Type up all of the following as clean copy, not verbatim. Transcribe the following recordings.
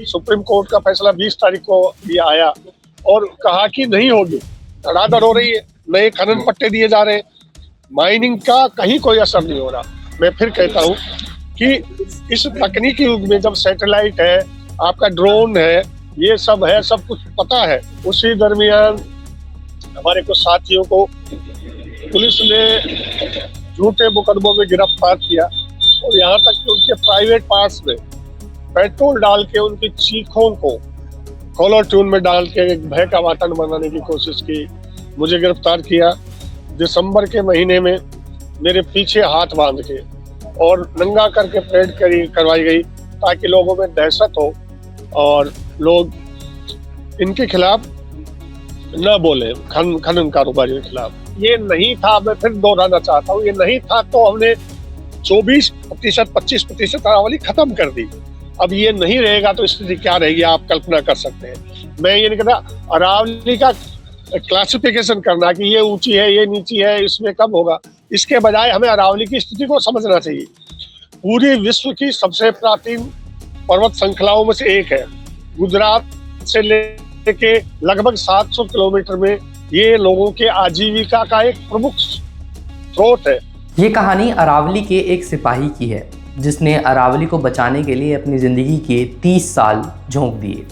Supreme court का फैसला 20 तारीख को ये आया और कहा कि नहीं होगी, धड़ाधड़ हो रही है, नए खनन पट्टे दिए जा रहे हैं, माइनिंग का कहीं कोई असर नहीं हो रहा। मैं फिर कहता हूँ कि इस तकनीकी युग में जब सैटेलाइट है, आपका ड्रोन है, ये सब है, सब कुछ पता है, उसी दरमियान हमारे कुछ साथियों को पुलिस ने झूठे मुकदमों में गिरफ्तार किया और यहाँ तक कि उनके प्राइवेट पार्ट्स में पेट्रोल डाल के उनकी चीखों को कॉलर ट्यून में डाल के एक भय का वातावरण बनाने की कोशिश की। मुझे गिरफ्तार किया दिसंबर के महीने में, मेरे पीछे हाथ बांध के और नंगा करके परेड करवाई गई ताकि लोगों में दहशत हो और लोग इनके खिलाफ न बोले, खनन कारोबारियों के खिलाफ। ये नहीं था, मैं फिर दोहराना चाहता हूँ, ये नहीं था तो हमने 24%, 25% अरावली खत्म कर दी। अब ये नहीं रहेगा तो स्थिति क्या रहेगी, आप कल्पना कर सकते हैं। मैं ये नहीं कहता अरावली का क्लासिफिकेशन करना कि ये ऊंची है, ये नीची है, इसमें कब होगा, इसके बजाय हमें अरावली की स्थिति को समझना चाहिए। पूरी विश्व की सबसे प्राचीन पर्वत श्रृंखलाओं में से एक है। गुजरात से लेके लगभग 700 किलोमीटर में ये लोगों के आजीविका का एक प्रमुख स्रोत है। ये कहानी अरावली के एक सिपाही की है जिसने अरावली को बचाने के लिए अपनी ज़िंदगी के 30 साल झोंक दिए।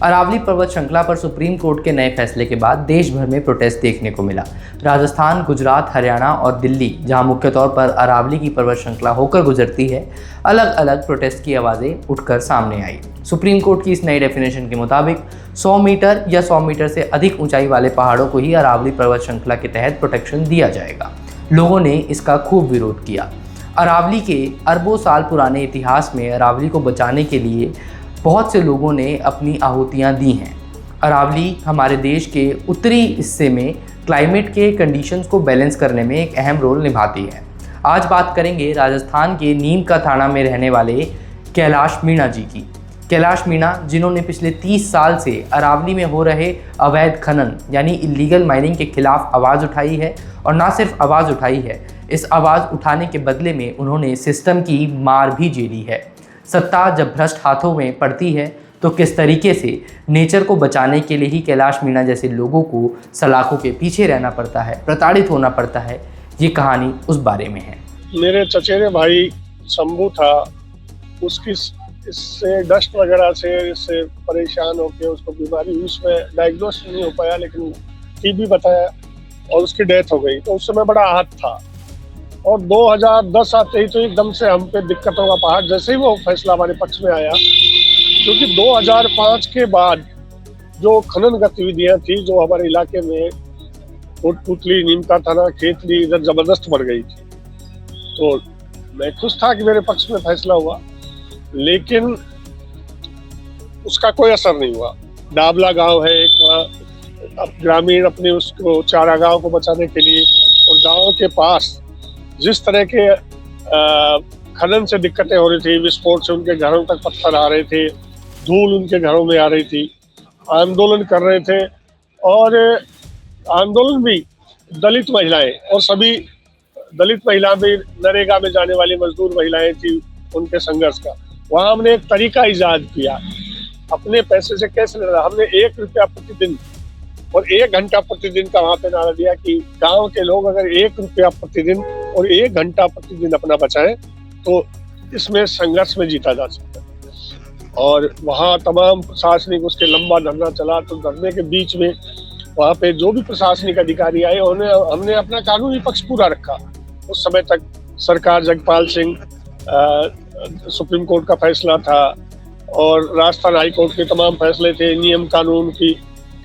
अरावली पर्वत श्रृंखला पर सुप्रीम कोर्ट के नए फैसले के बाद देश भर में प्रोटेस्ट देखने को मिला। राजस्थान, गुजरात, हरियाणा और दिल्ली, जहां मुख्य तौर पर अरावली की पर्वत श्रृंखला होकर गुजरती है, अलग अलग प्रोटेस्ट की आवाज़ें उठकर सामने आई। सुप्रीम कोर्ट की इस नई डेफिनेशन के मुताबिक 100 मीटर या 100 मीटर से अधिक ऊंचाई वाले पहाड़ों को ही अरावली पर्वत श्रृंखला के तहत प्रोटेक्शन दिया जाएगा। लोगों ने इसका खूब विरोध किया। अरावली के अरबों साल पुराने इतिहास में अरावली को बचाने के लिए बहुत से लोगों ने अपनी आहुतियाँ दी हैं। अरावली हमारे देश के उत्तरी हिस्से में क्लाइमेट के कंडीशंस को बैलेंस करने में एक अहम रोल निभाती है। आज बात करेंगे राजस्थान के नीम का थाना में रहने वाले कैलाश मीणा जी की। कैलाश मीणा, जिन्होंने पिछले 30 साल से अरावली में हो रहे अवैध खनन यानी इलीगल माइनिंग के खिलाफ आवाज़ उठाई है, और ना सिर्फ आवाज़ उठाई है, इस आवाज़ उठाने के बदले में उन्होंने सिस्टम की मार भी झेली है। सत्ता जब भ्रष्ट हाथों में पड़ती है तो किस तरीके से नेचर को बचाने के लिए ही कैलाश मीणा जैसे लोगों को सलाखों के पीछे रहना पड़ता है, प्रताड़ित होना पड़ता है, ये कहानी उस बारे में है। मेरे चचेरे भाई शंभू था, उसकी इससे डस्ट वगैरह से इससे परेशान होकर उसको बीमारी हुई, उसमें डायग्नोस नहीं हो पाया, लेकिन टीबी बताया और उसकी डेथ हो गई। तो उस समय बड़ा आहत था और 2010 आते ही तो एकदम से हम पे दिक्कतों का पहाड़, जैसे ही वो फैसला हमारे पक्ष में आया, क्योंकि 2005 के बाद जो खनन गतिविधियां थी जो हमारे इलाके में कोटपुतली, नीमका थाना, खेतली, इधर जबरदस्त बढ़ गई थी। तो मैं खुश था कि मेरे पक्ष में फैसला हुआ, लेकिन उसका कोई असर नहीं हुआ। डाबला गांव है एक, अब ग्रामीण अपने उसको चारागाह को बचाने के लिए और गांव के पास जिस तरह के खनन से दिक्कतें हो रही थी, विस्फोट से उनके घरों तक पत्थर आ रहे थे, धूल उनके घरों में आ रही थी, आंदोलन कर रहे थे। और आंदोलन भी दलित महिलाएं और सभी दलित महिला भी, नरेगा में जाने वाली मजदूर महिलाएं थी, उनके संघर्ष का। वहाँ हमने एक तरीका इजाद किया, अपने पैसे से कैसे लड़ा। हमने 1 रुपया प्रतिदिन और 1 घंटा प्रतिदिन का वहाँ पे नारा दिया कि गांव के लोग अगर 1 रुपया प्रतिदिन और 1 घंटा प्रतिदिन अपना बचाएं तो इसमें संघर्ष में जीता जा सकता है। और वहाँ तमाम प्रशासनिक, उसके लंबा धरना चला, तो धरने के बीच में वहाँ पे जो भी प्रशासनिक अधिकारी आए हमने अपना कानूनी पक्ष पूरा रखा। उस समय तक सरकार जगपाल सिंह, सुप्रीम कोर्ट का फैसला था और राजस्थान हाई कोर्ट के तमाम फैसले थे, नियम कानून की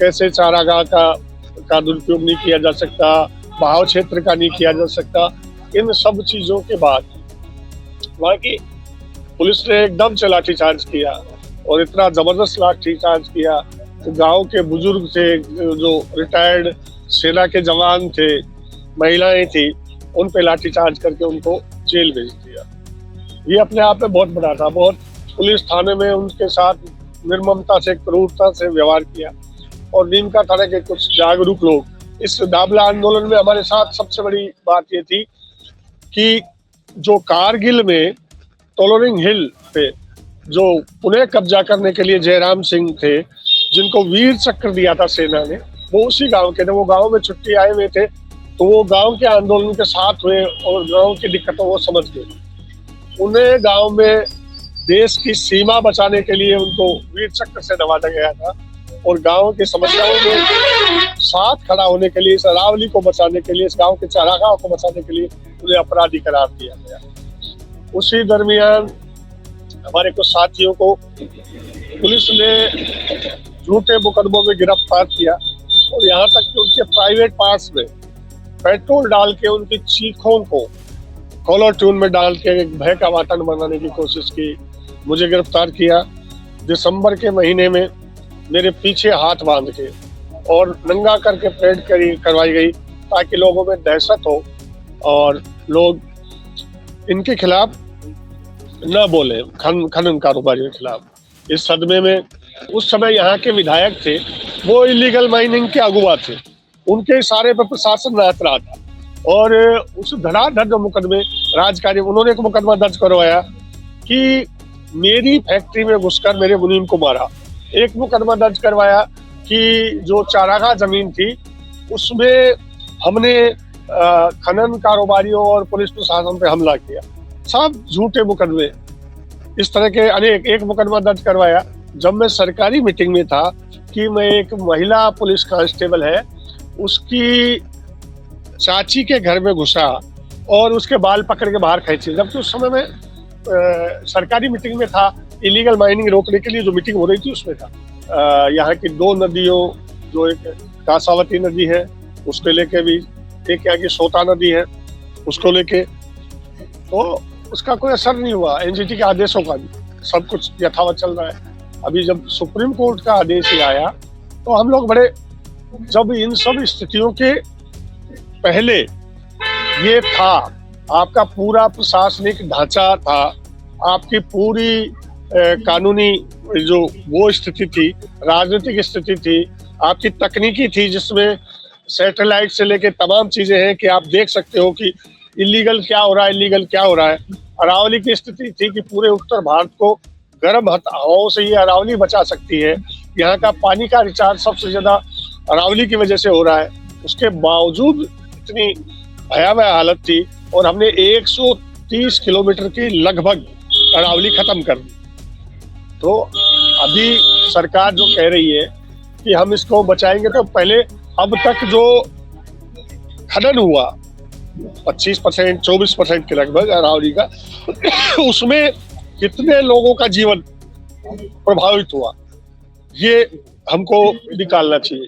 कैसे चारागाह का दुरुपयोग नहीं किया जा सकता, बहाव क्षेत्र का नहीं किया जा सकता। इन सब चीजों के बाद वहाँ की पुलिस ने एकदम से लाठीचार्ज किया और इतना जबरदस्त लाठीचार्ज किया तो गांव के बुजुर्ग थे, जो रिटायर्ड सेना के जवान थे, महिलाएं थी, उन पे लाठीचार्ज करके उनको जेल भेज दिया। ये अपने आप में बहुत बड़ा था। बहुत पुलिस थाने में उनके साथ निर्ममता से, क्रूरता से व्यवहार किया। और नीमका थाने के कुछ जागरूक लोग इस दाबला आंदोलन में हमारे साथ, सबसे बड़ी बात ये थी कि जो कारगिल में टोलरिंग हिल पे जो पुनः कब्जा करने के लिए जयराम सिंह थे, जिनको वीर चक्र दिया था सेना ने, वो उसी गांव के थे। वो गांव में छुट्टी आए हुए थे, तो वो गांव के आंदोलन के साथ हुए और गांव की दिक्कतों को समझ गए। उन्हें गांव में देश की सीमा बचाने के लिए उनको वीर चक्र से नवाजा गया था और गांव की समस्याओं में साथ खड़ा होने के लिए, इस अरावली को बचाने के लिए, इस गांव के चारागाह को बचाने के लिए उन्हें अपराधी करार दिया गया। उसी दरमियान हमारे कुछ साथियों को पुलिस ने झूठे मुकदमों में गिरफ्तार किया और यहाँ तक कि उनके प्राइवेट पार्ट्स में पेट्रोल डाल के उनकी चीखों को कॉलर ट्यून में डाल के भय का वातावरण बनाने की कोशिश की। मुझे गिरफ्तार किया। दिसंबर के महीने में मेरे पीछे हाथ बांध के और नंगा करके परेड करवाई गई ताकि लोगों में दहशत हो और लोग इनके खिलाफ न बोले, खनन कारोबारियों के खिलाफ। इस सदमे में उस समय यहाँ के विधायक थे, वो इलीगल माइनिंग के अगुवा थे, उनके इशारे पर प्रशासन नाच रहा था और उस धड़ाधड़ मुकदमे राजकार्य, उन्होंने एक मुकदमा दर्ज करवाया कि मेरी फैक्ट्री में घुसकर मेरे मुनीम को मारा। एक मुकदमा दर्ज करवाया कि जो चारागाह जमीन थी उसमें हमने खनन कारोबारियों और पुलिस प्रशासन पे हमला किया। सब झूठे मुकदमे, इस तरह के अनेक। एक मुकदमा दर्ज करवाया जब मैं सरकारी मीटिंग में था कि मैं एक महिला पुलिस कांस्टेबल है, उसकी चाची के घर में घुसा और उसके बाल पकड़ के बाहर खींचे, जबकि उस समय में सरकारी मीटिंग में था। इलीगल माइनिंग रोकने के लिए जो मीटिंग हो रही थी उसमें था। यहाँ की दो नदियों, जो एक कासावती नदी है उसको लेके भी, एक यहाँ की सोता नदी है उसको लेके, तो उसका कोई असर नहीं हुआ। एनजीटी के आदेशों का भी सब कुछ यथावत चल रहा है। अभी जब सुप्रीम कोर्ट का आदेश ही आया तो हम लोग बड़े, जब इन सब स्थितियों के पहले ये था, आपका पूरा प्रशासनिक ढांचा था, आपकी पूरी कानूनी जो वो स्थिति थी, राजनीतिक स्थिति थी, आपकी तकनीकी थी, जिसमें सैटेलाइट से लेके तमाम चीजें हैं कि आप देख सकते हो कि इलीगल क्या हो रहा है, इलीगल क्या हो रहा है। अरावली की स्थिति थी कि पूरे उत्तर भारत को गर्म हवाओं से ये अरावली बचा सकती है। यहाँ का पानी का रिचार्ज सबसे ज्यादा अरावली की वजह से हो रहा है। उसके बावजूद इतनी भयावह हालत थी और हमने 130 किलोमीटर की लगभग अरावली खत्म कर दी। तो अभी सरकार जो कह रही है कि हम इसको बचाएंगे, तो पहले अब तक जो खनन हुआ 25%, 24% के लगभग अरावली का, उसमें कितने लोगों का जीवन प्रभावित हुआ, ये हमको निकालना चाहिए।